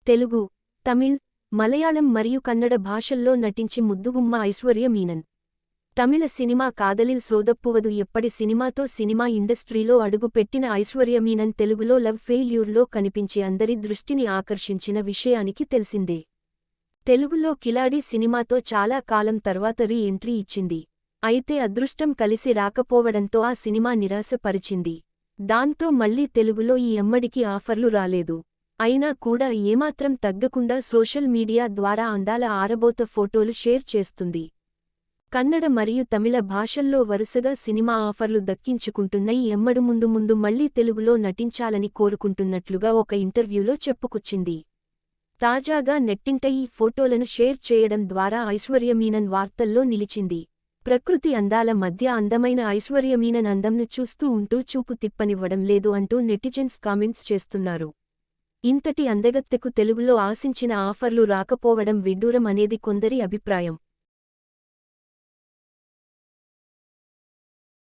తెలుగు, తమిళ్, మలయాళం మరియు కన్నడ భాషల్లో నటించి ముద్దుగుమ్మ ఐశ్వర్య మీనన్. తమిళ సినిమా కాదలిల్ సోదప్పువదు ఎప్పటి సినిమాతో సినిమా ఇండస్ట్రీలో అడుగుపెట్టిన ఐశ్వర్య మీనన్ తెలుగులో లవ్ ఫెయిల్యూర్లో కనిపించి అందరి దృష్టిని ఆకర్షించిన విషయానికి తెలిసిందే. తెలుగులో కిలాడి సినిమాతో చాలా కాలం తర్వాత రీ ఎంట్రీ ఇచ్చింది. అయితే అదృష్టం కలిసి రాకపోవడంతో ఆ సినిమా నిరాశ పరిచింది. దాంతో మళ్లీ తెలుగులో ఈ అమ్మడికి ఆఫర్లు రాలేదు. అయినా కూడా ఏమాత్రం తగ్గకుండా సోషల్ మీడియా ద్వారా అందాల ఆరబోత ఫోటోలు షేర్ చేస్తుంది. కన్నడ మరియు తమిళ భాషల్లో వరుసగా సినిమా ఆఫర్లు దక్కించుకుంటున్న ఈ అమ్మడు ముందు మళ్లీ తెలుగులో నటించాలని కోరుకుంటున్నట్లుగా ఒక ఇంటర్వ్యూలో చెప్పుకొచ్చింది. తాజాగా నెట్టింట ఈ ఫోటోలను షేర్ చేయడం ద్వారా ఐశ్వర్య మీనన్ వార్తల్లో నిలిచింది. ప్రకృతి అందాల మధ్య అందమైన ఐశ్వర్య మీనన్ అందంను చూస్తూ ఉంటూ చూపు తిప్పనివ్వడం లేదు అంటూ నెటిజన్స్ కామెంట్స్ చేస్తున్నారు. ఇంతటి అందగత్తెకు తెలుగులో ఆశించిన ఆఫర్లు రాకపోవడం విడ్డూరం అనేది కొందరి అభిప్రాయం.